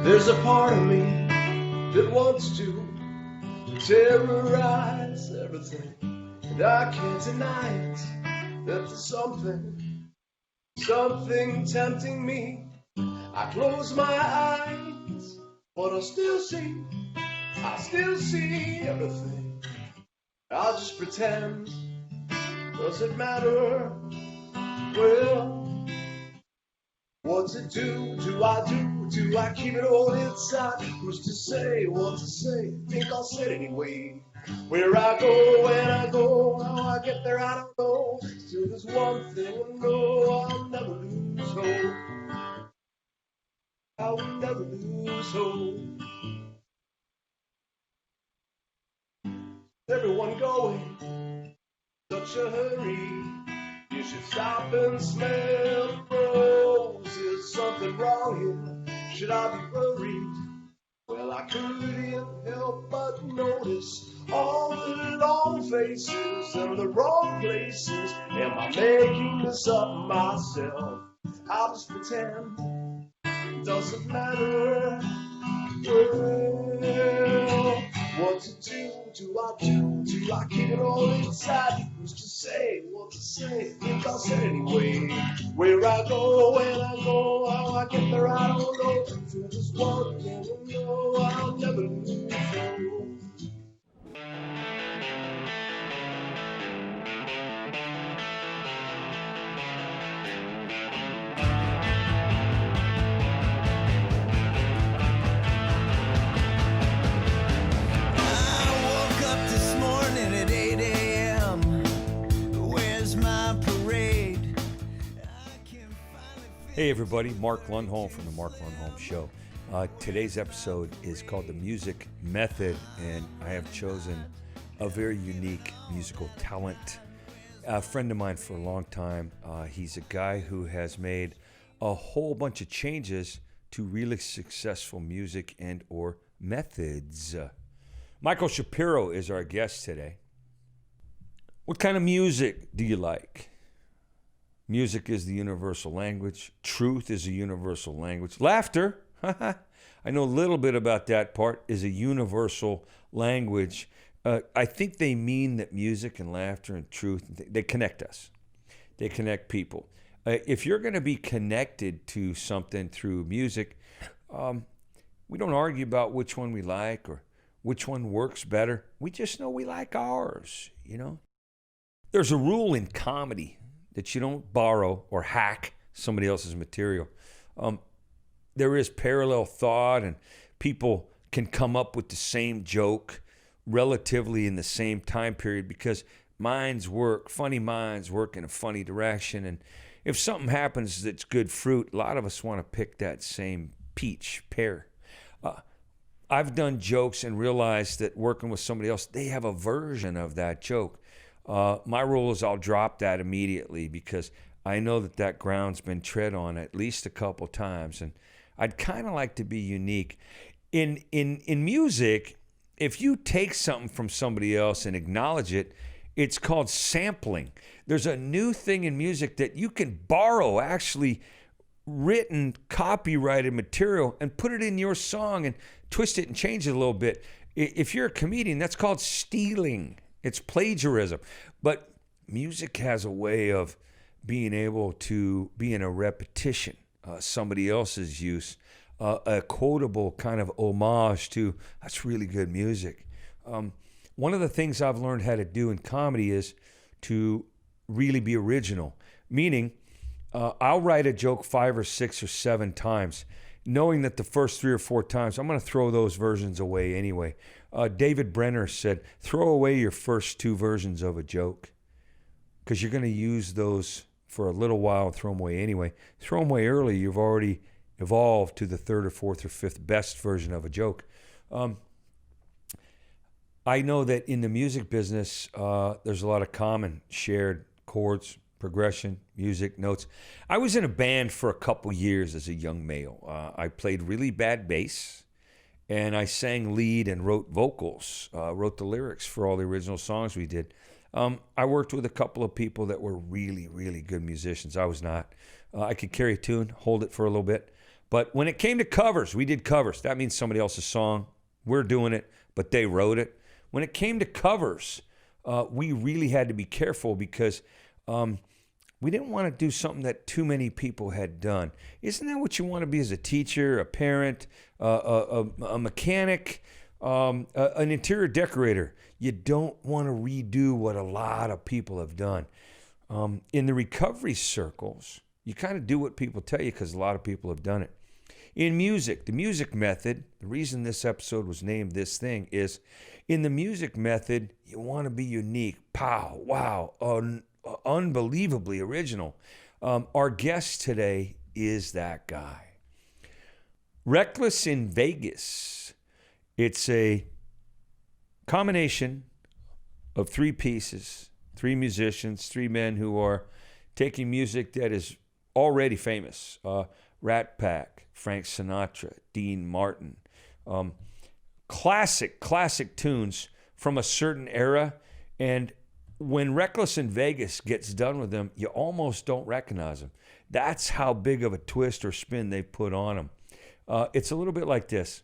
There's a part of me that wants to terrorize everything, and I can't deny it, that there's something tempting me. I close my eyes, but I still see everything. I'll just pretend, does it matter? Well, what's it do? Do I keep it all inside? Who's to say what to say? Think I'll say it anyway. Where I go, when I go, how I get there, I don't know. Still there's one thing I know, I'll never lose hope. I will never lose hope. Everyone going, such a hurry. You should stop and smell the roses. Something wrong here, should I be worried? Well, I couldn't help but notice all the long faces and the wrong places. Am I making this up myself? I'll just pretend, doesn't matter. Well, what to do? Do I keep it all inside? Who's to say what to say? Think I'll say it anyway. Where I go, when I go, how I get there, I don't know. Feel just one thing I know, I'll never lose hope. Hey everybody, Mark Lundholm from the Mark Lundholm Show. Today's episode is called The Music Method, and I have chosen a very unique musical talent. A friend of mine for a long time. He's a guy who has made a whole bunch of changes to really successful music and or methods. Michael Shapiro is our guest today. What kind of music do you like? Music is the universal language. Truth is a universal language. Laughter, I know a little bit about that part, is a universal language. I think they mean that music and laughter and truth, they connect us. They connect people. If you're going to be connected to something through music, we don't argue about which one we like or which one works better. We just know we like ours, you know. There's a rule in comedy that you don't borrow or hack somebody else's material. There is parallel thought, and people can come up with the same joke relatively in the same time period because funny minds work in a funny direction. And if something happens that's good fruit, a lot of us want to pick that same pear. I've done jokes and realized that working with somebody else, they have a version of that joke. My rule is I'll drop that immediately because I know that ground's been tread on at least a couple times, and I'd kind of like to be unique. In music, if you take something from somebody else and acknowledge it, it's called sampling. There's a new thing in music that you can borrow actually written, copyrighted material and put it in your song and twist it and change it a little bit. If you're a comedian, that's called stealing. It's plagiarism. But music has a way of being able to be in a repetition, somebody else's use, a quotable kind of homage to, that's really good music. One of the things I've learned how to do in comedy is to really be original, meaning I'll write a joke 5 or 6 or 7 times, knowing that the first 3 or 4 times, I'm going to throw those versions away anyway. David Brenner said, throw away your first 2 versions of a joke because you're going to use those for a little while and throw them away anyway. Throw them away early. You've already evolved to the 3rd or 4th or 5th best version of a joke. I know that in the music business, there's a lot of common shared chords, progression, music, notes. I was in a band for a couple years as a young male. I played really bad bass, and I sang lead and wrote vocals, wrote the lyrics for all the original songs we did. I worked with a couple of people that were really, really good musicians. I was not. I could carry a tune, hold it for a little bit, But when it came to covers, we did covers. That means somebody else's song. We're doing it, but they wrote it. When it came to covers, we really had to be careful because we didn't want to do something that too many people had done. Isn't that what you want to be as a teacher, a parent, a mechanic, an interior decorator? You don't want to redo what a lot of people have done. In the recovery circles, you kind of do what people tell you because a lot of people have done it. In music, the music method, the reason this episode was named This Thing is in the music method, you want to be unique. Pow, wow, unbelievably original. Our guest today is that guy. Reckless in Vegas. It's a combination of three pieces, three musicians, three men who are taking music that is already famous. Rat Pack, Frank Sinatra, Dean Martin. Classic tunes from a certain era. And when Reckless in Vegas gets done with them, you almost don't recognize them. That's how big of a twist or spin they put on them. It's a little bit like this.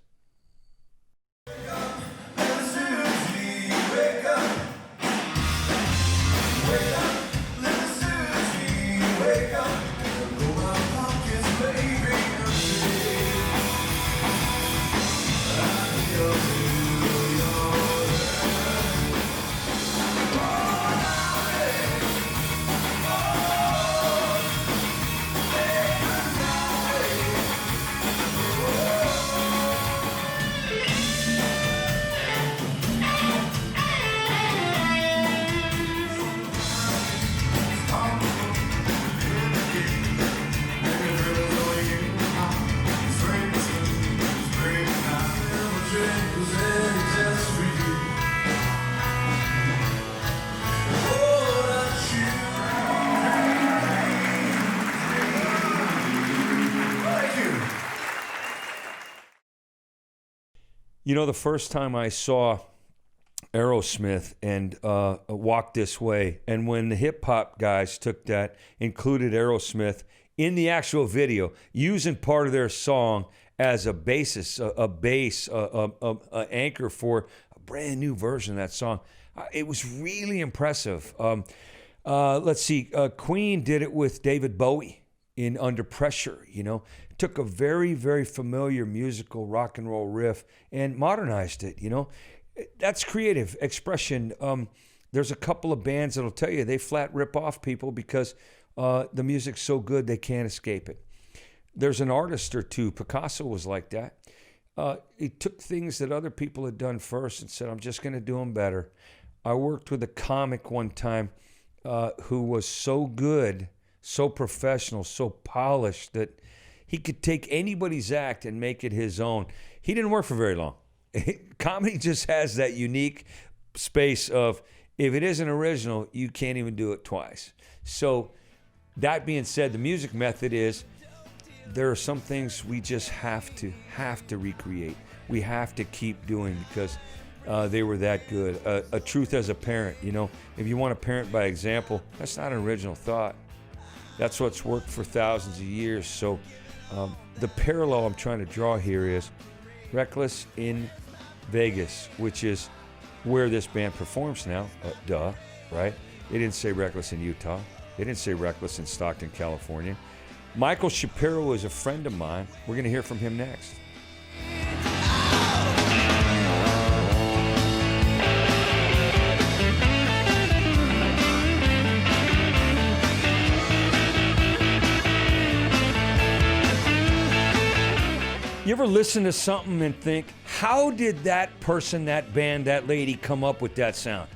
You know, the first time I saw Aerosmith and Walk This Way, and when the hip-hop guys took that, included Aerosmith in the actual video, using part of their song as a basis, a base, a anchor for a brand new version of that song. It was really impressive. Let's see, Queen did it with David Bowie in Under Pressure, you know. Took a very, very familiar musical rock and roll riff and modernized it, you know. That's creative expression. There's a couple of bands that'll tell you they flat rip off people because the music's so good they can't escape it. There's an artist or two, Picasso was like that. He took things that other people had done first and said, I'm just going to do them better. I worked with a comic one time who was so good, so professional, so polished that he could take anybody's act and make it his own. He didn't work for very long. Comedy just has that unique space of, if it isn't original, you can't even do it twice. So that being said, the music method is, there are some things we just have to recreate. We have to keep doing because they were that good. A truth as a parent, you know, if you want to parent by example, that's not an original thought. That's what's worked for thousands of years. So the parallel I'm trying to draw here is Reckless in Vegas, which is where this band performs now. Right? They didn't say Reckless in Utah. They didn't say Reckless in Stockton, California. Michael Shapiro is a friend of mine. We're going to hear from him next. You ever listen to something and think, how did that person, that band, that lady come up with that sound?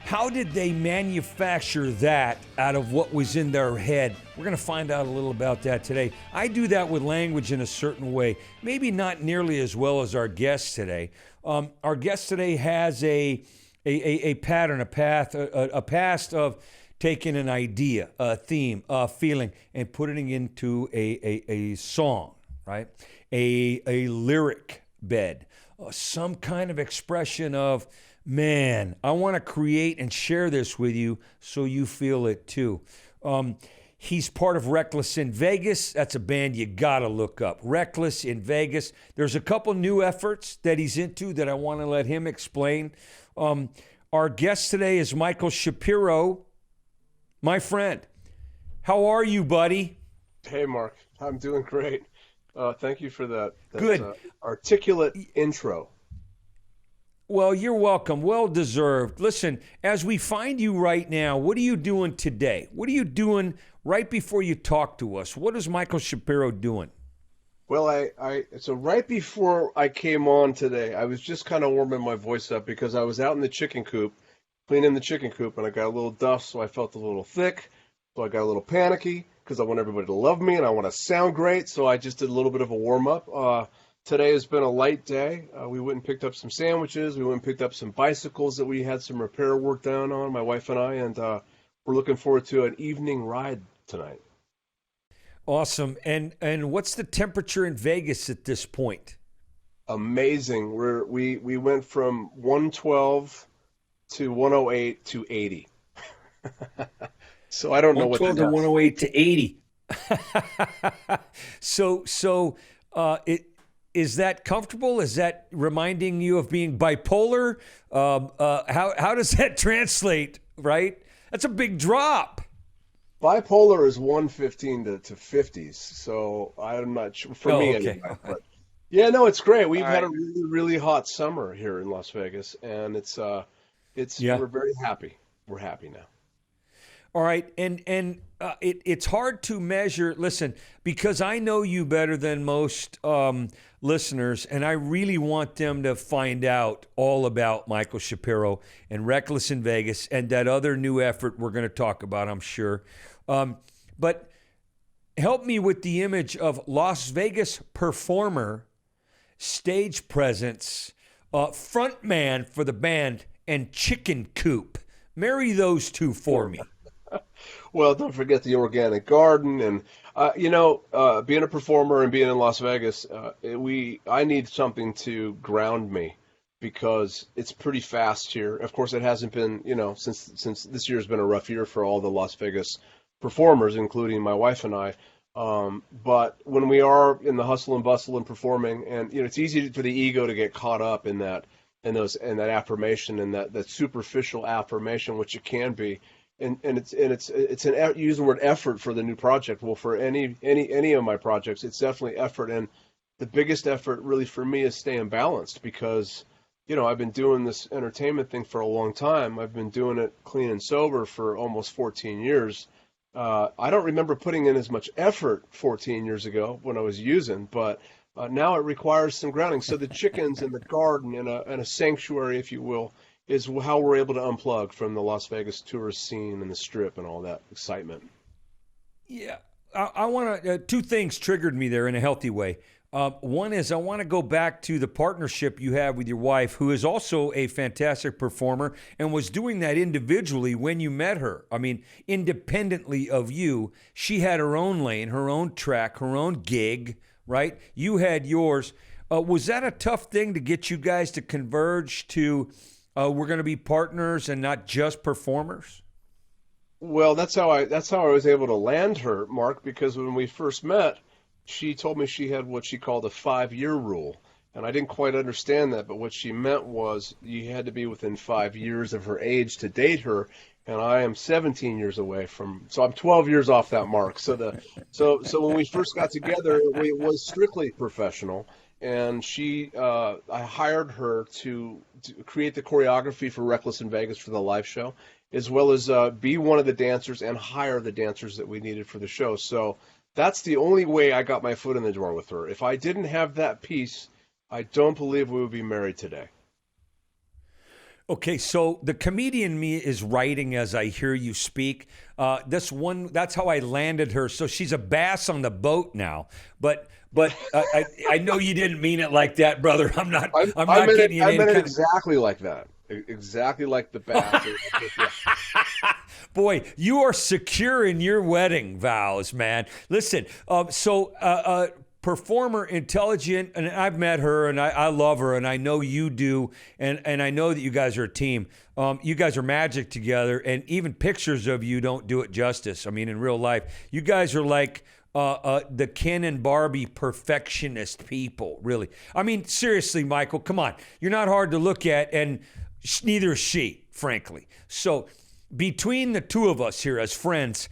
How did they manufacture that out of what was in their head? We're going to find out a little about that today. I do that with language in a certain way, maybe not nearly as well as our guest today. Our guest today has a pattern, a path, a past of taking an idea, a theme, a feeling, and putting it into a song, right? A lyric bed, some kind of expression of, man, I want to create and share this with you so you feel it too. He's part of Reckless in Vegas. That's a band you got to look up. Reckless in Vegas. There's a couple new efforts that he's into that I want to let him explain. Our guest today is Michael Shapiro, my friend. How are you, buddy? Hey, Mark. I'm doing great. Thank you for that Good. Articulate intro. Well, you're welcome. Well deserved. Listen, as we find you right now, what are you doing today? What are you doing right before you talk to us? What is Michael Shapiro doing? Well, so right before I came on today, I was just kind of warming my voice up because I was out in the chicken coop, cleaning the chicken coop, and I got a little dust, so I felt a little thick, so I got a little panicky because I want everybody to love me and I want to sound great, so I just did a little bit of a warm-up. Today has been a light day. We went and picked up some sandwiches. We went and picked up some bicycles that we had some repair work done on, my wife and I, and we're looking forward to an evening ride tonight. Awesome. And what's the temperature in Vegas at this point? Amazing. We went from 112 to 108 to 80. So I don't know what that 112 to 108 to 80. So is that comfortable? Is that reminding you of being bipolar? How does that translate, right? That's a big drop. Bipolar is 115 to 50s, so I'm not sure for me okay. anyway. But yeah, no, it's great. We've had a really, really hot summer here in Las Vegas, and we're very happy. We're happy now. All right, and it's hard to measure. Listen, because I know you better than most listeners, and I really want them to find out all about Michael Shapiro and Reckless in Vegas and that other new effort we're going to talk about, I'm sure. But help me with the image of Las Vegas performer, stage presence, front man for the band, and chicken coop. Marry those two for me. Well, don't forget the organic garden, and being a performer and being in Las Vegas, I need something to ground me because it's pretty fast here. Of course, it hasn't been, since this year has been a rough year for all the Las Vegas performers, including my wife and I. But when we are in the hustle and bustle and performing, and it's easy for the ego to get caught up in that affirmation and that superficial affirmation, which it can be. And it's you use the word effort for the new project. Well, for any of my projects, it's definitely effort. And the biggest effort really for me is staying balanced because, I've been doing this entertainment thing for a long time. I've been doing it clean and sober for almost 14 years. I don't remember putting in as much effort 14 years ago when I was using, but now it requires some grounding. So the chickens and the garden and a sanctuary, if you will, is how we're able to unplug from the Las Vegas tourist scene and the Strip and all that excitement. Yeah, I want to. Two things triggered me there in a healthy way. One is I want to go back to the partnership you have with your wife, who is also a fantastic performer and was doing that individually when you met her. I mean, independently of you, she had her own lane, her own track, her own gig, right? You had yours. Was that a tough thing to get you guys to converge to we're going to be partners and not just performers? Well, that's how I was able to land her, Mark, because when we first met, she told me she had what she called a 5-year rule. And I didn't quite understand that, but what she meant was you had to be within 5 years of her age to date her, and I am 17 years away so I'm 12 years off that mark. So when we first got together, it was strictly professional. And I hired her to create the choreography for Reckless in Vegas for the live show, as well as be one of the dancers and hire the dancers that we needed for the show. So that's the only way I got my foot in the door with her. If I didn't have that piece, I don't believe we would be married today. Okay, so the comedian me is writing as I hear you speak. That's how I landed her. So she's a bass on the boat now. But I know you didn't mean it like that, brother. I'm not getting you. I meant it exactly like that. Exactly like the bass. Boy, you are secure in your wedding vows, man. Listen, performer, intelligent, and I've met her, and I love her, and I know you do, and I know that you guys are a team. You guys are magic together, and even pictures of you don't do it justice. I mean, in real life, you guys are like the Ken and Barbie perfectionist people, really. I mean, seriously, Michael, come on. You're not hard to look at, and neither is she, frankly. So between the two of us here as friends,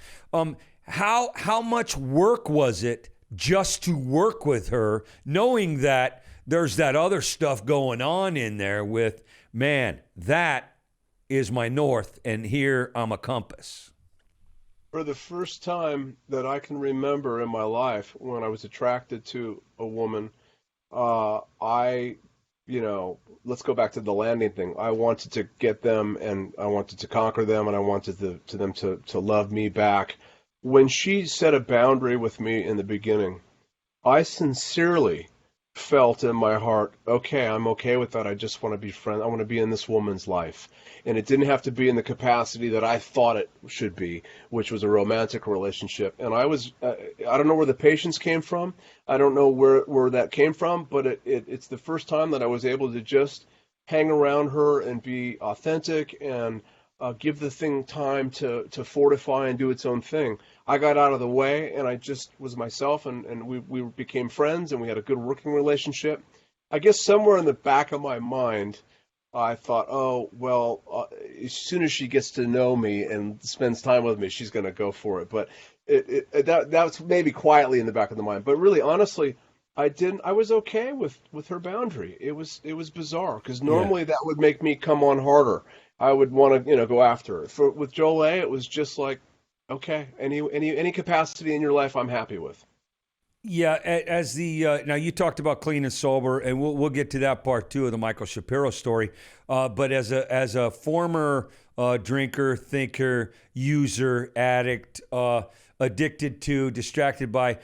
how much work was it just to work with her, knowing that there's that other stuff going on in there with, man, that is my north, and here I'm a compass? For the first time that I can remember in my life, when I was attracted to a woman, I, let's go back to the landing thing. I wanted to get them, and I wanted to conquer them, and I wanted them to love me back. When she set a boundary with me in the beginning, I sincerely felt in my heart, okay, I'm okay with that. I just want to be friends. I want to be in this woman's life. And it didn't have to be in the capacity that I thought it should be, which was a romantic relationship. And I don't know where the patience came from. I don't know where that came from, but it's the first time that I was able to just hang around her and be authentic and give the thing time to fortify and do its own thing. I got out of the way, and I just was myself, and we became friends, and we had a good working relationship. I guess somewhere in the back of my mind, I thought, oh, well, as soon as she gets to know me and spends time with me, she's going to go for it. But that was maybe quietly in the back of the mind. But really, honestly, I was okay with her boundary. It was bizarre, because normally that would make me come on harder. I would want to, go after her. With Jolie, it was just like, okay, any capacity in your life, I'm happy with. Yeah, as the now you talked about clean and sober, and we'll get to that part too of the Michael Shapiro story. But as a former drinker, thinker, user, addict, addicted to, distracted by,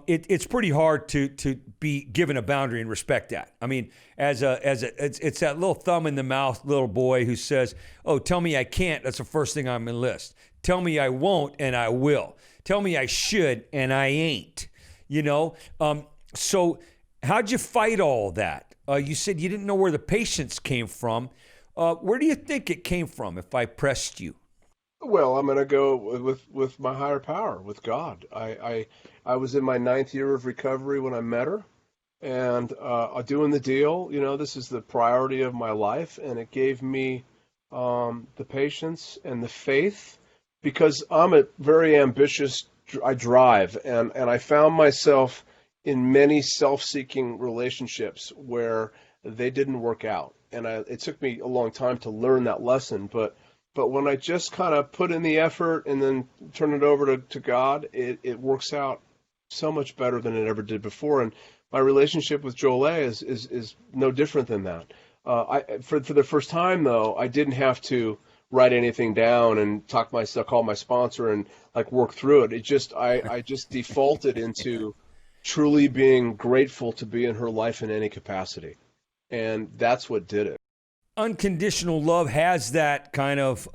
it's pretty hard to be given a boundary and respect that. I mean, it's that little thumb in the mouth little boy who says, "Oh, tell me I can't." That's the first thing on my list. Tell me I won't, and I will. Tell me I should, and I ain't. So how'd you fight all that? You said you didn't know where the patience came from. Where do you think it came from, if I pressed you? Well, I'm going to go with my higher power, with God. I was in my 9th year of recovery when I met her, and doing the deal. This is the priority of my life, and it gave me the patience and the faith, because I'm a very ambitious. I drive, and I found myself in many self-seeking relationships where they didn't work out, and it took me a long time to learn that lesson. But when I just kind of put in the effort and then turn it over to God, it works out so much better than it ever did before. And my relationship with Jolie is no different than that. For the first time, though, I didn't have to write anything down and call my sponsor and work through it. I just defaulted into truly being grateful to be in her life in any capacity. And that's what did it. Unconditional love has that kind of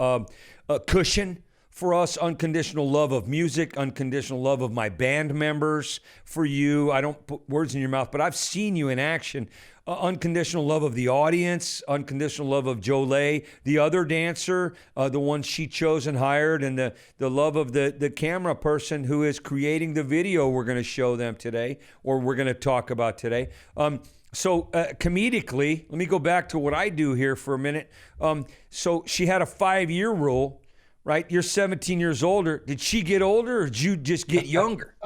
cushion for us. Unconditional love of music, unconditional love of my band members for you. I don't put words in your mouth, but I've seen you in action. Unconditional love of the audience, unconditional love of Jolie, the other dancer, the one she chose and hired, and the love of the camera person who is creating the video we're going to show them today, or we're going to talk about today. So comedically, let me go back to what I do here for a minute. So she had a 5-year rule, right? You're 17 years older. Did she get older, or did you just get younger?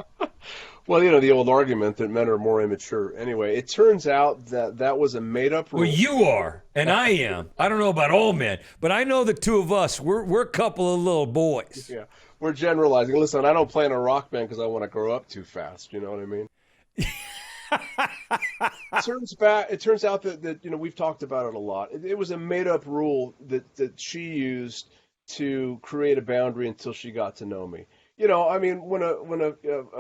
Well, the old argument that men are more immature. Anyway, it turns out that was a made-up rule. Well, you are, and I am. I don't know about all men, but I know the two of us, we're a couple of little boys. Yeah, we're generalizing. Listen, I don't play in a rock band because I want to grow up too fast. You know what I mean? It turns out that we've talked about it a lot. It was a made-up rule that she used to create a boundary until she got to know me. When a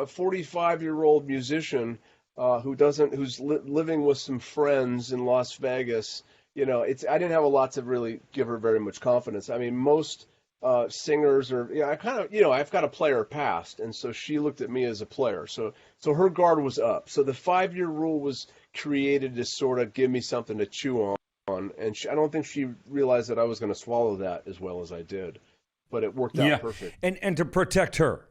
45-year-old musician who's living with some friends in Las Vegas, I didn't have a lot to really give her very much confidence. I mean, most singers or I kind of I've got a player past, and so she looked at me as a player. So her guard was up. So the 5-year rule was created to sort of give me something to chew on, and I don't think she realized that I was going to swallow that as well as I did, but it worked out Yeah, perfect. and to protect her.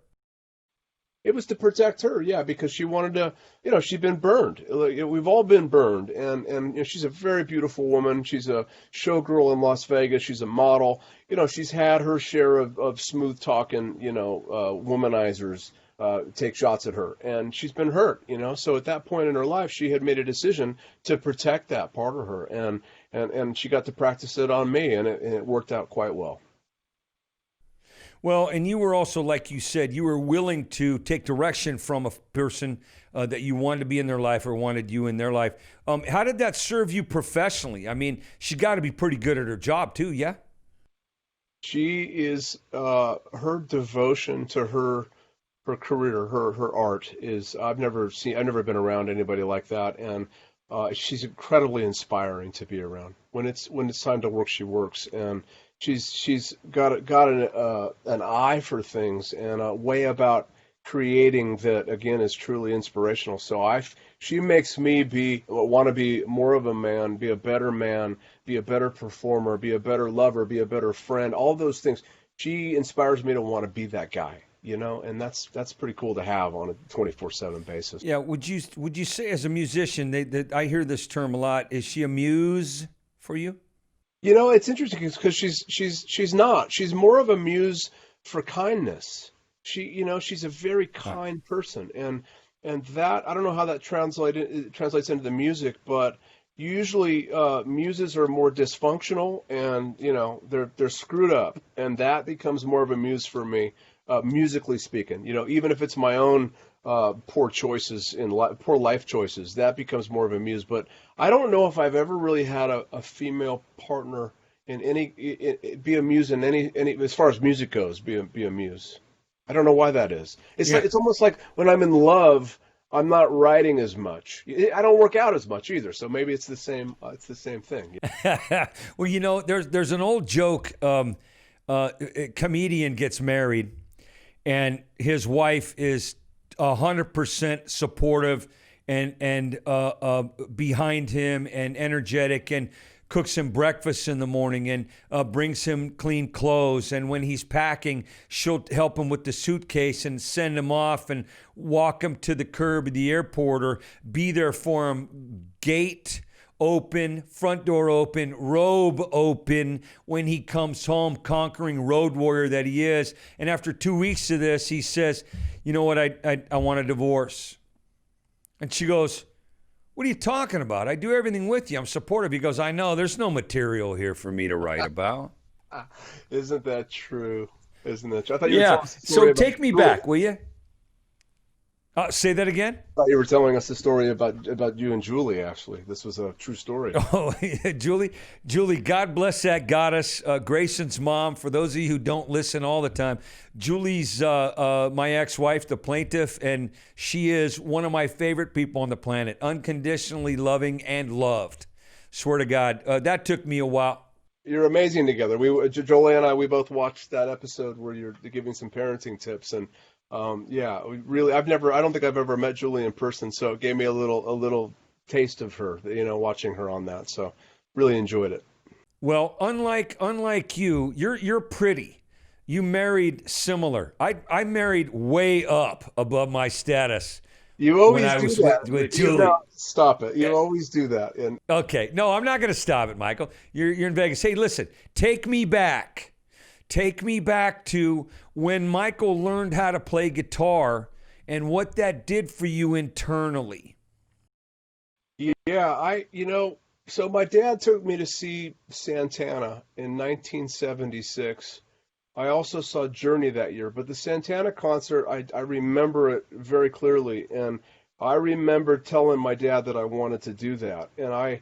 It was to protect her, yeah, because she wanted to, she'd been burned. We've all been burned, and she's a very beautiful woman. She's a showgirl in Las Vegas. She's a model. She's had her share of smooth talking, womanizers take shots at her, and she's been hurt, So at that point in her life, she had made a decision to protect that part of her, and she got to practice it on me, and it worked out quite well. Well, and you were also, like you said, you were willing to take direction from a person that you wanted to be in their life or wanted you in their life. How did that serve you professionally? I mean, she got to be pretty good at her job too, yeah? She is her devotion to her career, her art is I've never been around anybody like that, and she's incredibly inspiring to be around. When it's time to work, she works, and she's got an eye for things and a way about creating that again is truly inspirational. So she makes me want to be more of a man, be a better performer, be a better lover, be a better friend, all those things. She inspires me to want to be that guy, and that's pretty cool to have on a 24/7 basis. Yeah. Would you say as a musician that I hear this term a lot? Is she a muse for you? It's interesting because she's not. She's more of a muse for kindness. She's a very kind person, and that I don't know how that translates into the music, but usually muses are more dysfunctional, and they're screwed up, and that becomes more of a muse for me, musically speaking. Even if it's my own poor choices poor life choices, that becomes more of a muse. But I don't know if I've ever really had a female partner be a muse in any as far as music goes. Be a muse. I don't know why that is. It's almost like when I'm in love, I'm not writing as much. I don't work out as much either. So maybe it's the same. It's the same thing. Well, there's an old joke. A comedian gets married, and his wife is 100% supportive and behind him and energetic, and cooks him breakfast in the morning and brings him clean clothes. And when he's packing, she'll help him with the suitcase and send him off and walk him to the curb at the airport or be there for him, gate open, front door open, robe open when he comes home, conquering road warrior that he is. And after 2 weeks of this, he says, you know what, I want a divorce. And she goes, what are you talking about? I do everything with you. I'm supportive. He goes, I know. There's no material here for me to write about. Isn't that true? Isn't that true? I thought you were telling us a story So about take me back, will you? Say that again? I thought you were telling us a story about you and Julie, actually. This was a true story. Oh, yeah, Julie, God bless that goddess, Grayson's mom. For those of you who don't listen all the time, Julie's my ex-wife, the plaintiff, and she is one of my favorite people on the planet, unconditionally loving and loved. Swear to God. That took me a while. You're amazing together. Jolie and I both watched that episode where you're giving some parenting tips, and we really, I don't think I've ever met Julie in person, so it gave me a little taste of her, watching her on that. So really enjoyed it. Well, unlike you're pretty. You married similar. I married way up above my status. You always do that. With Julie. Stop it. You always do that. And okay. No, I'm not going to stop it, Michael. You're in Vegas. Hey, listen, take me back. Take me back to when Michael learned how to play guitar and what that did for you internally. Yeah, so my dad took me to see Santana in 1976. I also saw Journey that year, but the Santana concert, I remember it very clearly, and I remember telling my dad that I wanted to do that. And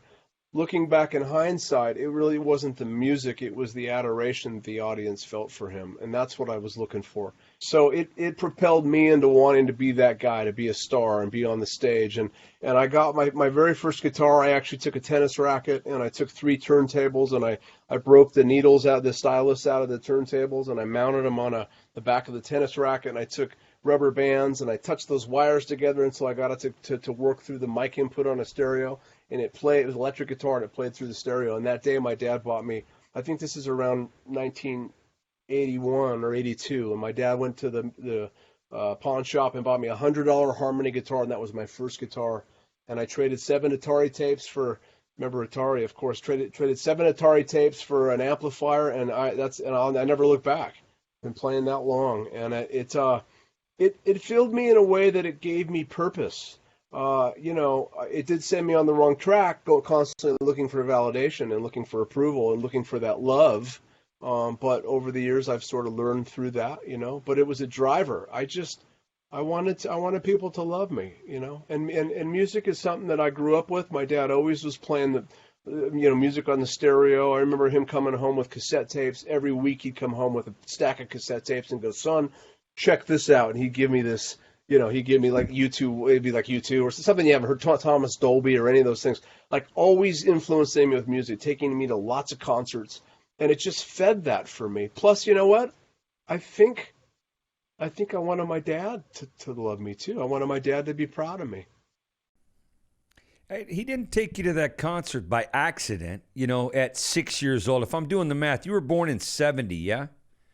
looking back in hindsight, it really wasn't the music, it was the adoration the audience felt for him, and that's what I was looking for. So it propelled me into wanting to be that guy, to be a star and be on the stage. And I got my very first guitar. I actually took a tennis racket and I took 3 turntables and I broke the needles out, the stylus out of the turntables, and I mounted them on the back of the tennis racket. And I took rubber bands and I touched those wires together until I got it to work through the mic input on a stereo. And it was electric guitar and it played through the stereo. And that day my dad bought me, I think this is around 1981 or 82, and my dad went to the pawn shop and bought me $100 harmony guitar, and that was my first guitar. And I traded 7 Atari tapes for, remember Atari, of course, traded 7 Atari tapes for an amplifier, and I never looked back. Been playing that long, and it filled me in a way that it gave me purpose. It did send me on the wrong track, constantly looking for validation and looking for approval and looking for that love. But over the years, I've sort of learned through that, but it was a driver. I wanted people to love me, and music is something that I grew up with. My dad always was playing music on the stereo. I remember him coming home with cassette tapes. Every week he'd come home with a stack of cassette tapes and go, son, check this out. And he'd give me this, he'd give me like U2, it'd be like U2 or something you haven't heard, Thomas Dolby or any of those things. Like always influencing me with music, taking me to lots of concerts. And it just fed that for me. Plus, you know what? I think I wanted my dad to love me too. I wanted my dad to be proud of me. Hey, he didn't take you to that concert by accident, at 6 years old. If I'm doing the math, you were born in 70, yeah?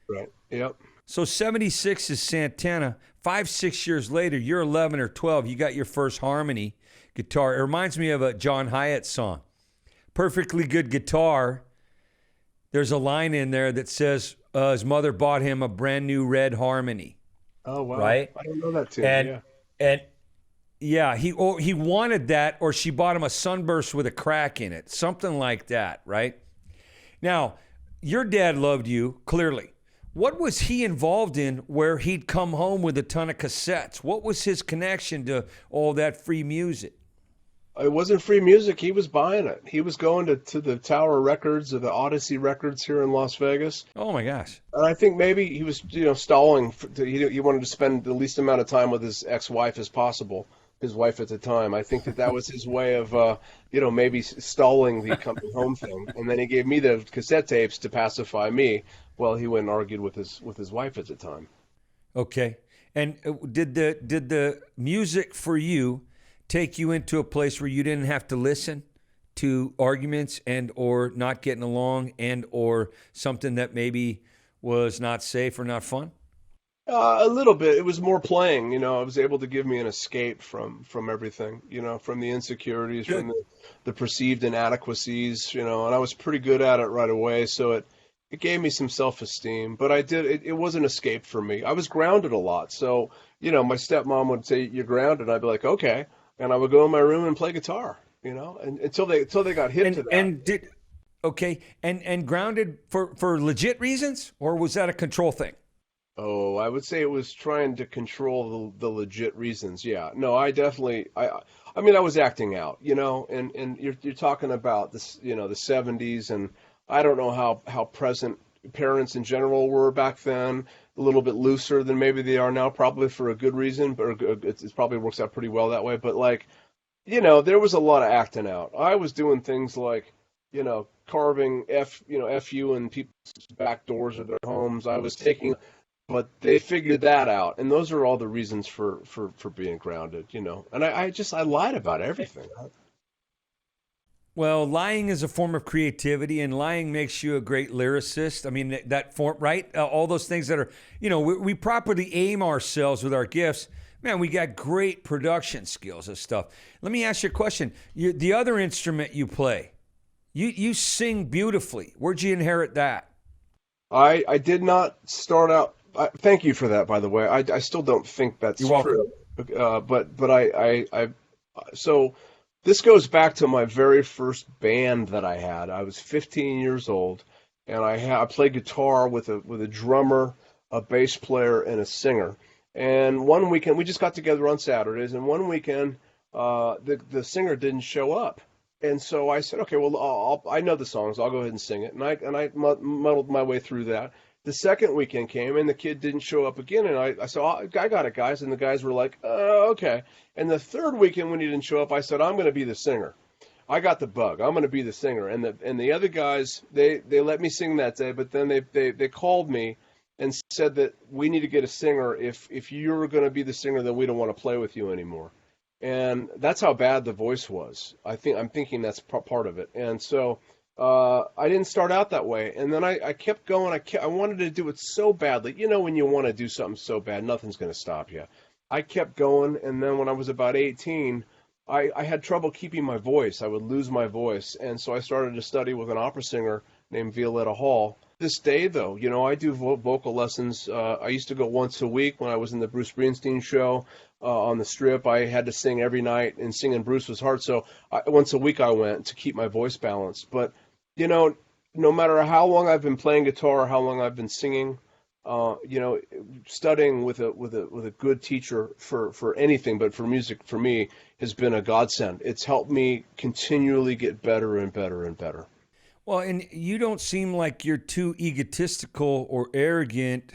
Right. Yep. So 76 is Santana. 5-6 years later, you're 11 or 12. You got your first harmony guitar. It reminds me of a John Hyatt song. Perfectly good guitar. There's a line in there that says his mother bought him a brand new red harmony. Oh, wow. Right? I don't know that too. He wanted that, or she bought him a Sunburst with a crack in it. Something like that, right? Now, your dad loved you, clearly. What was he involved in where he'd come home with a ton of cassettes? What was his connection to all that free music? It wasn't free music. He was buying it. He was going to the Tower Records or the Odyssey Records here in Las Vegas. Oh, my gosh. And I think maybe he was, stalling. He wanted to spend the least amount of time with his ex-wife as possible, his wife at the time. I think that was his way of, maybe stalling the coming home thing. And then he gave me the cassette tapes to pacify me while he went and argued with his wife at the time. Okay. And did the music for you take you into a place where you didn't have to listen to arguments and or not getting along and or something that maybe was not safe or not fun? A little bit. It was more playing. It was able to give me an escape from everything, from the insecurities, Good. from the perceived inadequacies, and I was pretty good at it right away. So it gave me some self-esteem, but it was an escape for me. I was grounded a lot. So, my stepmom would say, "You're grounded." I'd be like, "Okay." And I would go in my room and play guitar, and until they got hip to that. And grounded for legit reasons, or was that a control thing? Oh, I would say it was trying to control the legit reasons. Yeah, no, I definitely, I mean, I was acting out, and you're talking about this, the 70s, and I don't know how present parents in general were back then. A little bit looser than maybe they are now, probably for a good reason, but it probably works out pretty well that way. But there was a lot of acting out. I was doing things like, carving FU in people's back doors of their homes. I was but they figured that out, and those are all the reasons for being grounded, And I lied about everything. Well, lying is a form of creativity, and lying makes you a great lyricist. I mean, that form, right? All those things that are, we properly aim ourselves with our gifts. Man, we got great production skills and stuff. Let me ask you a question. The other instrument you play, you sing beautifully. Where'd you inherit that? I did not start out. Thank you for that, by the way. I still don't think that's true. So this goes back to my very first band that I had. I was 15 years old, and I played guitar with a drummer, a bass player, and a singer. And one weekend, we just got together on Saturdays, and one weekend, the singer didn't show up. And so I said, okay, well, I know the songs. I'll go ahead and sing it. And I muddled my way through that. The second weekend came, and the kid didn't show up again. And I said, oh, I got it, guys. And the guys were like, okay. And the third weekend when he didn't show up, I said, I'm going to be the singer. I got the bug. I'm going to be the singer. And the other guys, they let me sing that day, but then they called me and said that we need to get a singer. If you're going to be the singer, then we don't want to play with you anymore. And that's how bad the voice was. I'm thinking that's part of it. And so I didn't start out that way. And then I kept going. I wanted to do it so badly. You know, when you want to do something so bad, nothing's going to stop you. I kept going. And then when I was about 18, I had trouble keeping my voice. I would lose my voice. And so I started to study with an opera singer named Violetta Hall. This day, though, you know, I do vocal lessons. I used to go once a week when I was in the Bruce Springsteen show on the Strip. I had to sing every night, and singing Bruce was hard. So once a week I went to keep my voice balanced. But, you know, no matter how long I've been playing guitar or how long I've been singing, you know, studying with a good teacher for anything, but for music, for me, has been a godsend. It's helped me continually get better and better and better. Well, and you don't seem like you're too egotistical or arrogant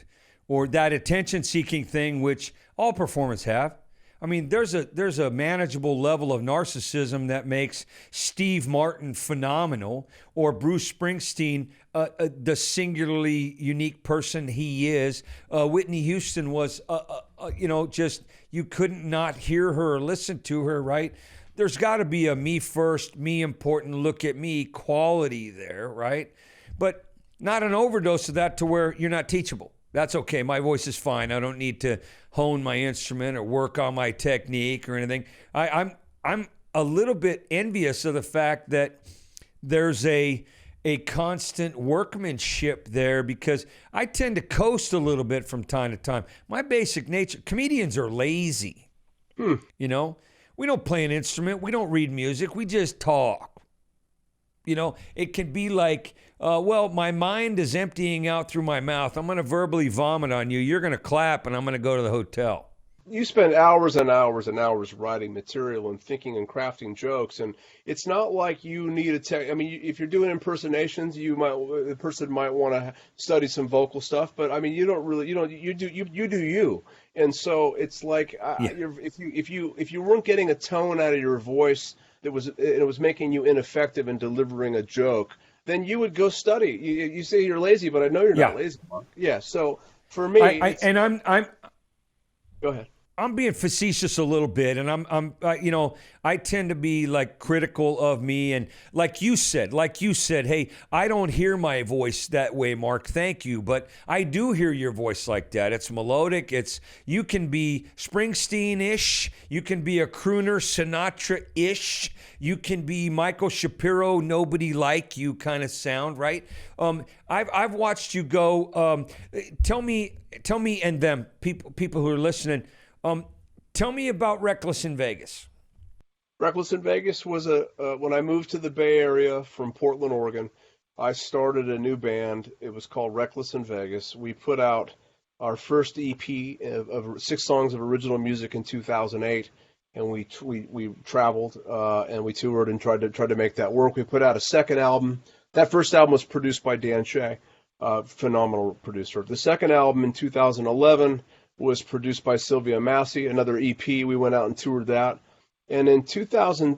or that attention-seeking thing, which all performers have. I mean, there's a manageable level of narcissism that makes Steve Martin phenomenal, or Bruce Springsteen the singularly unique person he is. Whitney Houston was, you know, just you couldn't not hear her or listen to her, right? There's got to be a me first, me important, look at me quality there, right? But not an overdose of that to where you're not teachable. That's okay. My voice is fine. I don't need to hone my instrument or work on my technique or anything. I'm a little bit envious of the fact that there's a constant workmanship there, because I tend to coast a little bit from time to time. My basic nature, comedians are lazy. You know, we don't play an instrument. We don't read music. We just talk. You know, it can be like, well, my mind is emptying out through my mouth. I'm going to verbally vomit on you. You're going to clap, and I'm going to go to the hotel. You spend hours and hours and hours writing material and thinking and crafting jokes, and it's not like you need I mean, if you're doing impersonations, the person might want to study some vocal stuff, but I mean, you do you. And so it's like if you weren't getting a tone out of your voice that was making you ineffective in delivering a joke, then you would go study. You say you're lazy, but I know you're not lazy, Mark. Yeah. So for me, I'm go ahead. I'm being facetious a little bit, and I'm you know, I tend to be like critical of me, and like you said, hey, I don't hear my voice that way, Mark. Thank you, but I do hear your voice like that. It's melodic. You can be Springsteen-ish, you can be a crooner, Sinatra-ish, you can be Michael Shapiro, nobody like you kind of sound, right? I've watched you go. Tell me, and them people who are listening. Tell me about Reckless in Vegas. Reckless in Vegas was when I moved to the Bay Area from Portland, Oregon, I started a new band. It was called Reckless in Vegas. We put out our first EP of 6 songs of original music in 2008, and we traveled and we toured and tried to make that work. We put out a second album. That first album was produced by Dan Shea, phenomenal producer. The second album in 2011 was produced by Sylvia Massey, another EP. We went out and toured that. And in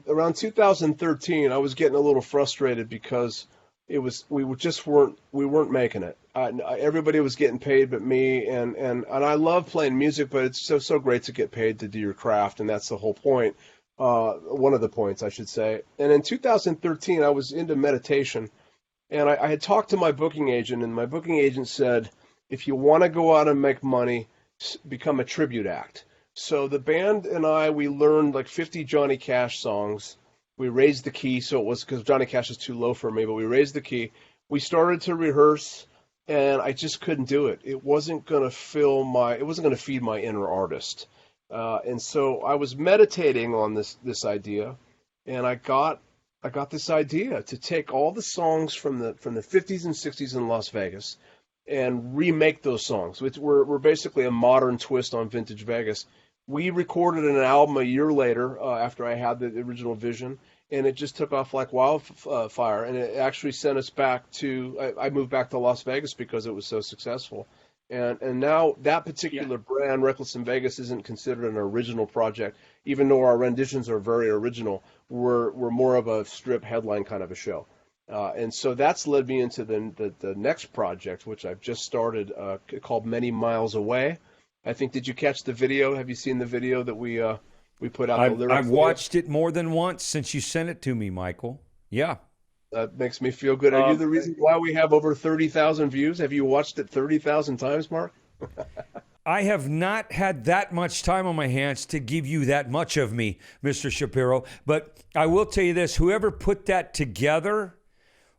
around 2013, I was getting a little frustrated because we weren't making it. Everybody was getting paid but me, and I love playing music, but it's so great to get paid to do your craft, and that's the whole point. One of the points, I should say. And in 2013, I was into meditation, and I had talked to my booking agent, and my booking agent said, if you want to go out and make money, become a tribute act. So the band and we learned like 50 Johnny Cash songs. We raised the key, so it was because Johnny Cash is too low for me, but we raised the key. We started to rehearse, and I just couldn't do it. It wasn't going to feed my inner artist. And so I was meditating on this idea, and I got this idea to take all the songs from the 50s and 60s in Las Vegas and remake those songs, which were basically a modern twist on vintage Vegas. We recorded an album a year later after I had the original vision, and it just took off like wildfire. And it actually sent us back to. I moved back to Las Vegas because it was so successful. And now that particular brand, Reckless in Vegas, isn't considered an original project, even though our renditions are very original. We're more of a strip headline kind of a show. And so that's led me into the next project, which I've just started, called Many Miles Away. I think, did you catch the video? Have you seen the video that we put out? I've watched it more than once since you sent it to me, Michael. Yeah. That makes me feel good. Are you the reason why we have over 30,000 views? Have you watched it 30,000 times, Mark? I have not had that much time on my hands to give you that much of me, Mr. Shapiro. But I will tell you this, whoever put that together,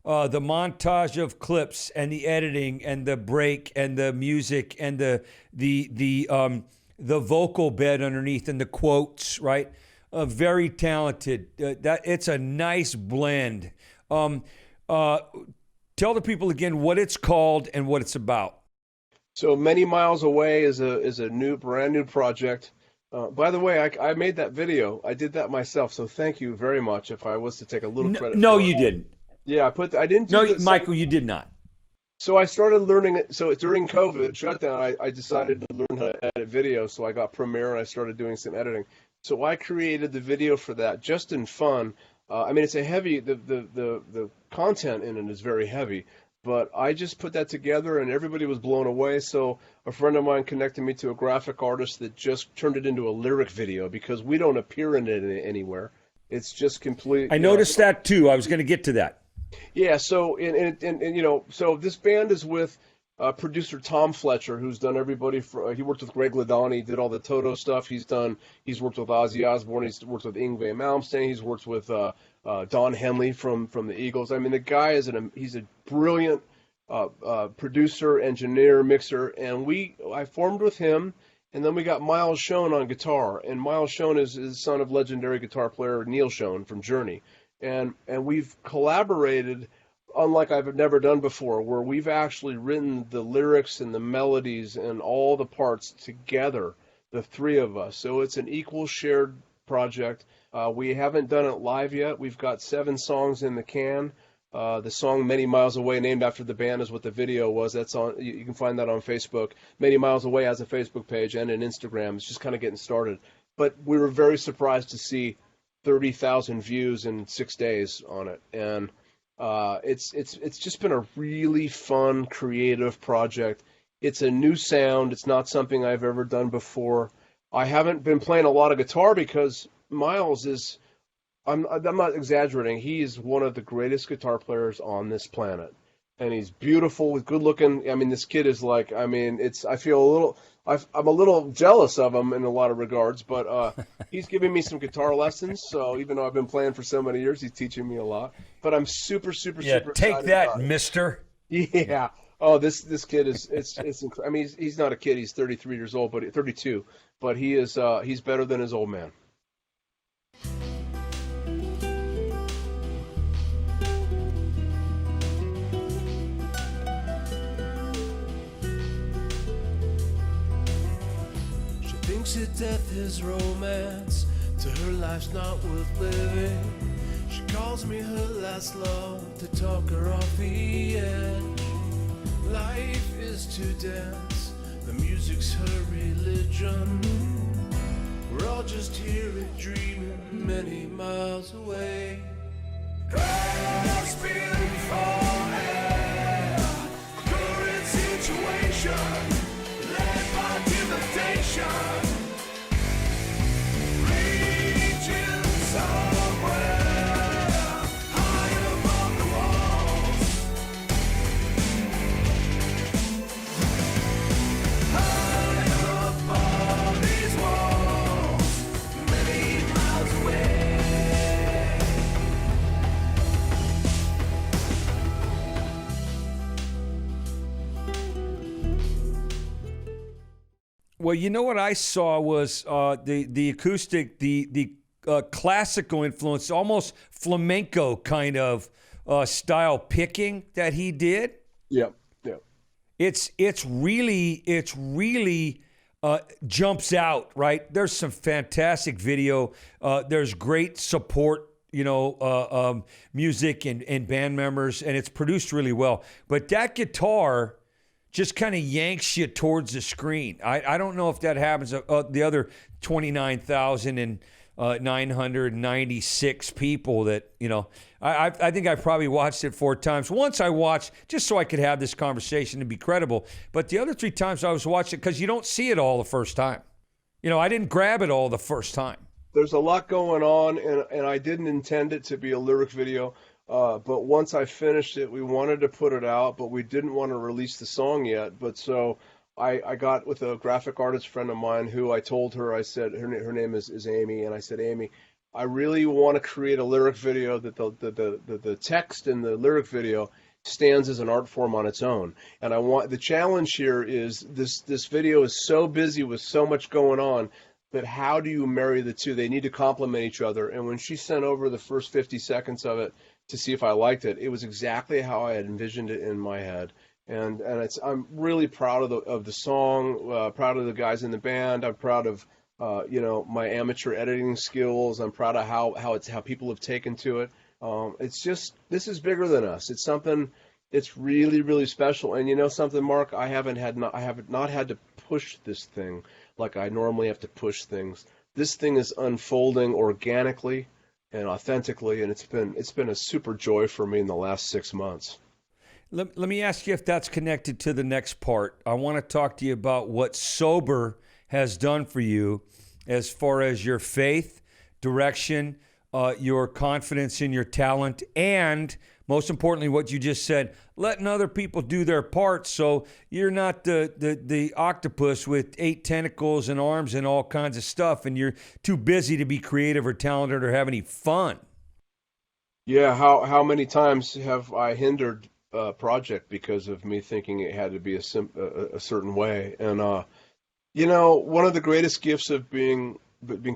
the montage of clips and the editing and the break and the music and the vocal bed underneath and the quotes, right? Very talented. That it's a nice blend. Tell the people again what it's called and what it's about. So Many Miles Away is a brand new project. By the way, I made that video. I did that myself. So thank you very much. If I was to take a little credit. No, you didn't. Yeah, I didn't do No, Michael, you did not. So I started learning it. So during COVID shutdown, I decided to learn how to edit video. So I got Premiere and I started doing some editing. So I created the video for that just in fun. I mean, it's a heavy. The content in it is very heavy, but I just put that together and everybody was blown away. So a friend of mine connected me to a graphic artist that just turned it into a lyric video because we don't appear in it anywhere. It's just complete. I noticed that too. I was going to get to that. Yeah, so so this band is with producer Tom Fletcher, who's done everybody. He worked with Greg Ladani, did all the Toto stuff. He's worked with Ozzy Osbourne. He's worked with Yngwie Malmsteen. He's worked with Don Henley from the Eagles. I mean, the guy he's a brilliant producer, engineer, mixer. And I formed with him, and then we got Miles Schoen on guitar. And Miles Schoen is the son of legendary guitar player Neil Schoen from Journey. And we've collaborated unlike I've never done before, where we've actually written the lyrics and the melodies and all the parts together, the three of us. So it's an equal shared project. We haven't done it live yet. We've got 7 songs in the can. The song Many Miles Away, named after the band, is what the video was. That's on. You can find that on Facebook. Many Miles Away has a Facebook page and an Instagram. It's just kind of getting started. But we were very surprised to see 30,000 views in 6 days on it. And it's just been a really fun, creative project. It's a new sound. It's not something I've ever done before. I haven't been playing a lot of guitar because Miles is, I'm not exaggerating, he is one of the greatest guitar players on this planet. And he's beautiful, good looking. I mean, this kid is like, I mean, I'm a little jealous of him in a lot of regards, but he's giving me some guitar lessons. So even though I've been playing for so many years, he's teaching me a lot. But I'm super take that, mister. Yeah. Oh, this kid is I mean, he's not a kid. He's 33 years old, but 32. But he is he's better than his old man. That death is romance, to her life's not worth living. She calls me her last love to talk her off the edge. Life is too dense, the music's her religion. We're all just here and dreaming many miles away. Grasping for air, current situation, led by temptation. Well, you know what I saw was the acoustic, the classical influence, almost flamenco kind of style picking that he did. Yeah. It's really jumps out, right? There's some fantastic video. There's great support, music and band members, and it's produced really well. But that guitar just kind of yanks you towards the screen. I don't know if that happens. The other 29,996 people that, I think I probably watched it 4 times. Once I watched just so I could have this conversation and be credible. But the other 3 times I was watching because you don't see it all the first time. I didn't grab it all the first time. There's a lot going on, and I didn't intend it to be a lyric video. But once I finished it, we wanted to put it out, but we didn't want to release the song yet. But so I got with a graphic artist friend of mine who I told her, I said, her name is Amy, and I said, Amy, I really want to create a lyric video that the text in the lyric video stands as an art form on its own. And the challenge here is this video is so busy with so much going on that how do you marry the two? They need to complement each other. And when she sent over the first 50 seconds of it to see if I liked it, it was exactly how I had envisioned it in my head. And I'm really proud of the song, proud of the guys in the band. I'm proud of my amateur editing skills. I'm proud of how people have taken to it. It's just, this is bigger than us. It's something. It's really, really special. And you know something, Mark? I have not had to push this thing like I normally have to push things. This thing is unfolding organically and authentically, and it's been a super joy for me in the last 6 months. Let me ask you if that's connected to the next part. I want to talk to you about what sober has done for you as far as your faith, direction, your confidence in your talent, and most importantly, what you just said, letting other people do their part so you're not the octopus with 8 tentacles and arms and all kinds of stuff, and you're too busy to be creative or talented or have any fun. Yeah, how many times have I hindered a project because of me thinking it had to be a certain way? And, one of the greatest gifts of being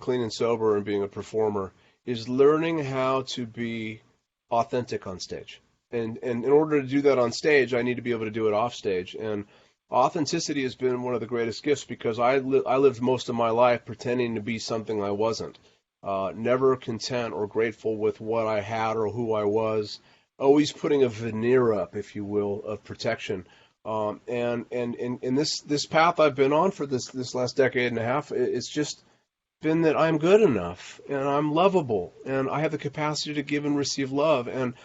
clean and sober and being a performer is learning how to be authentic on stage. And in order to do that on stage, I need to be able to do it off stage. And authenticity has been one of the greatest gifts because I lived most of my life pretending to be something I wasn't. Never content or grateful with what I had or who I was. Always putting a veneer up, if you will, of protection. And in this path I've been on for this last decade and a half, it's just been that I'm good enough and I'm lovable and I have the capacity to give and receive love. And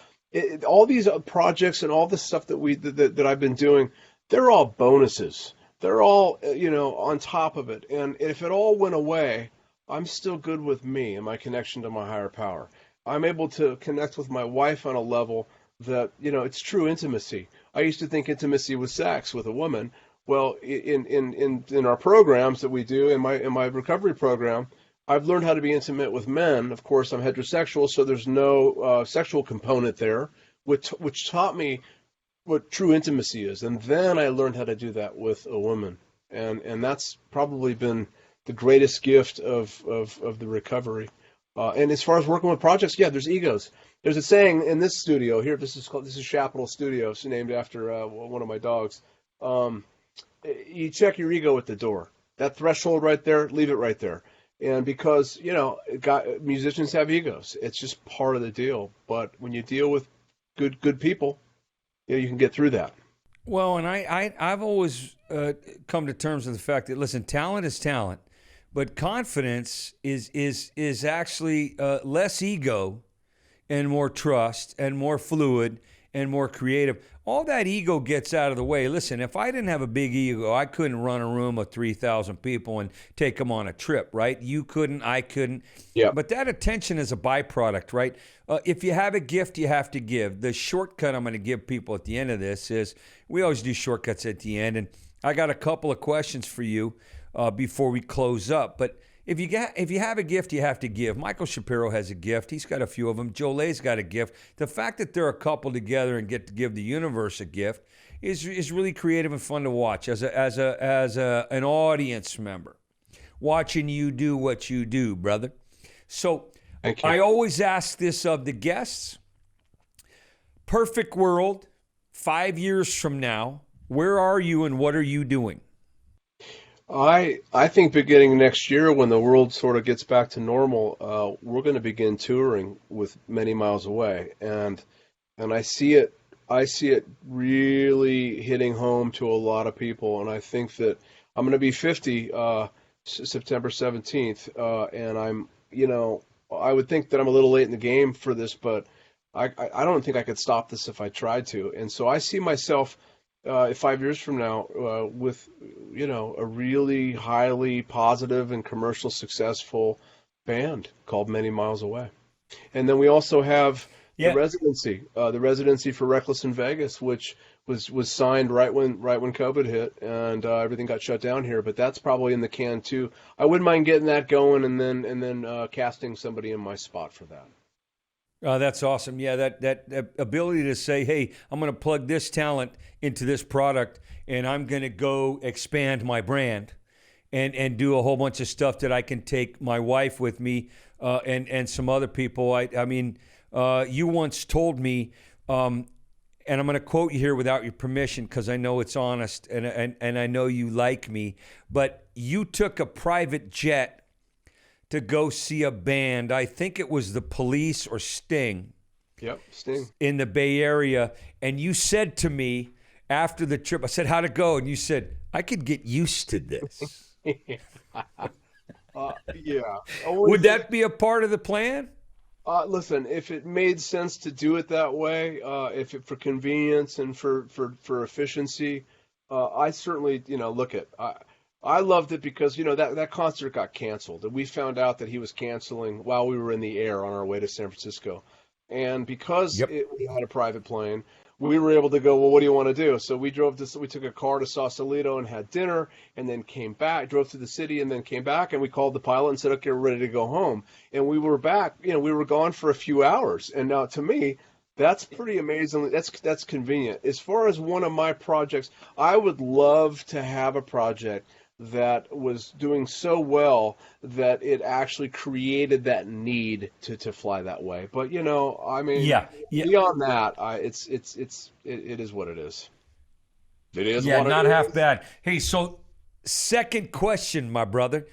all these projects and all this stuff that I've been doing, they're all bonuses. They're all, on top of it. And if it all went away, I'm still good with me and my connection to my higher power. I'm able to connect with my wife on a level that, it's true intimacy. I used to think intimacy was sex with a woman. Well, in our programs that we do, in my recovery program, I've learned how to be intimate with men. Of course, I'm heterosexual, so there's no sexual component there, which taught me what true intimacy is. And then I learned how to do that with a woman. And that's probably been the greatest gift of the recovery. And as far as working with projects, yeah, there's egos. There's a saying in this studio here. This is Shapiro Studio. It's named after one of my dogs. You check your ego at the door. That threshold right there, leave it right there. And because, musicians have egos. It's just part of the deal. But when you deal with good people, you can get through that. Well, and I've always come to terms with the fact that, listen, talent is talent, but confidence is actually less ego and more trust and more fluid and more creative. All that ego gets out of the way. Listen, if I didn't have a big ego, I couldn't run a room of 3,000 people and take them on a trip, right? You couldn't, I couldn't. Yeah. But that attention is a byproduct, right? If you have a gift, you have to give. The shortcut I'm going to give people at the end of this is, we always do shortcuts at the end, and I got a couple of questions for you before we close up. But if you have a gift, you have to give. Michael Shapiro has a gift. He's got a few of them. Jolé's got a gift. The fact that they're a couple together and get to give the universe a gift is really creative and fun to watch as an audience member, watching you do what you do, brother. So Thank you. I always ask this of the guests. Perfect world, 5 years from now, where are you and what are you doing? I think beginning next year, when the world sort of gets back to normal, we're going to begin touring with Many Miles Away, and I see it really hitting home to a lot of people, and I think that I'm going to be 50 September 17th, and I would think that I'm a little late in the game for this, but I don't think I could stop this if I tried to, and so I see myself 5 years from now with a really highly positive and commercial successful band called Many Miles Away. And then we also have Yeah. the residency for Reckless in Vegas, which was signed right when COVID hit and everything got shut down here. But that's probably in the can too. I wouldn't mind getting that going and then casting somebody in my spot for that. That's awesome. Yeah, that ability to say, hey, I'm going to plug this talent into this product and I'm going to go expand my brand and do a whole bunch of stuff that I can take my wife with me and some other people. I mean, you once told me, and I'm going to quote you here without your permission because I know it's honest and I know you like me, but you took a private jet to go see a band. I think it was the Police or Sting. Yep, Sting. In the Bay Area. And you said to me after the trip, I said, how'd it go? And you said, I could get used to this. Yeah. Would that be a part of the plan? Listen, if it made sense to do it that way, for convenience and for efficiency, I certainly, look at. I loved it because that concert got canceled, and we found out that he was canceling while we were in the air on our way to San Francisco, and because we had a private plane, we were able to go. Well, what do you want to do? So we took a car to Sausalito and had dinner, and then came back, drove to the city, and then came back, and we called the pilot and said, okay, we're ready to go home, and we were back. We were gone for a few hours, and now to me, that's pretty amazing. That's convenient. As far as one of my projects, I would love to have a project that was doing so well that it actually created that need to fly that way. But I mean, beyond that, it is what it is. It is. Yeah, what not it half is. bad. Hey, so second question, my brother.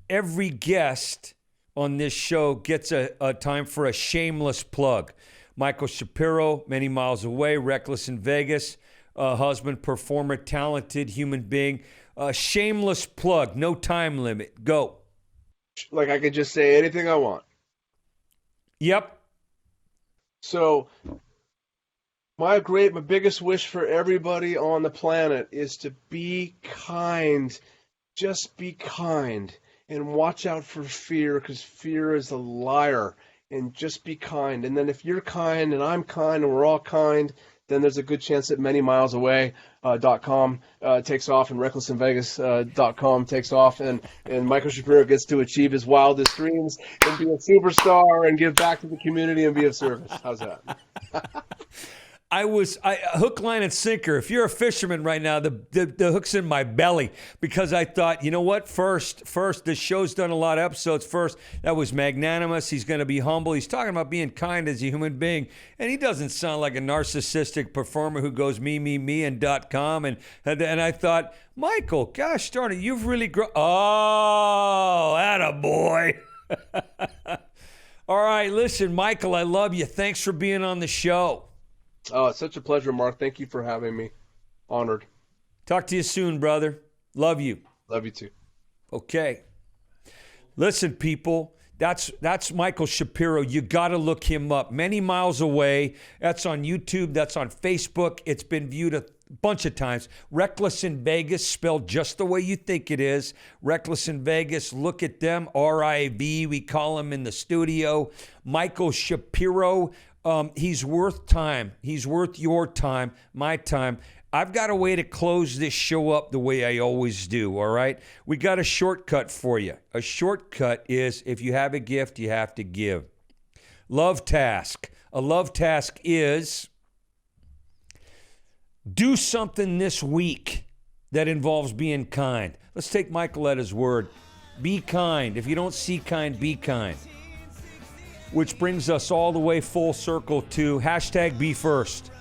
Every guest on this show gets a time for a shameless plug. Michael Shapiro, Many Miles Away, Reckless in Vegas, husband, performer, talented human being. Shameless plug, no time limit. Go. Like I could just say anything I want. Yep. So my biggest wish for everybody on the planet is to be kind. Just be kind and watch out for fear, because fear is a liar. And just be kind. And then if you're kind and I'm kind and we're all kind, then there's a good chance that ManyMilesAway.com takes off and RecklessInVegas.com takes off, and Michael Shapiro gets to achieve his wildest dreams and be a superstar and give back to the community and be of service. How's that? I hook, line, and sinker. If you're a fisherman right now, the hook's in my belly, because I thought, you know what? First, the show's done a lot of episodes. First, that was magnanimous. He's going to be humble. He's talking about being kind as a human being, and he doesn't sound like a narcissistic performer who goes me and .com. And I thought, Michael, gosh darn it, you've really grown. Oh, attaboy. All right, listen, Michael, I love you. Thanks for being on the show. Oh, it's such a pleasure, Mark. Thank you for having me. Honored. Talk to you soon, brother. Love you. Love you too. Okay. Listen, people, that's Michael Shapiro. You got to look him up. Many Miles Away. That's on YouTube. That's on Facebook. It's been viewed a bunch of times. Reckless in Vegas, spelled just the way you think it is. Reckless in Vegas. Look at them. RIV. We call him in the studio. Michael Shapiro. He's worth time. He's worth your time, my time. I've got a way to close this show up the way I always do, all right? We got a shortcut for you. A shortcut is, if you have a gift, you have to give. Love task. A love task is do something this week that involves being kind. Let's take Michael at his word. Be kind. If you don't see kind, be kind. Which brings us all the way full circle to hashtag be first.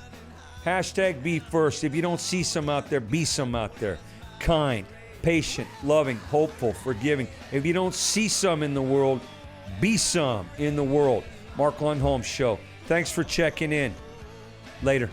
Hashtag be first. If you don't see some out there, be some out there. Kind, patient, loving, hopeful, forgiving. If you don't see some in the world, be some in the world. Mark Lundholm Show. Thanks for checking in. Later.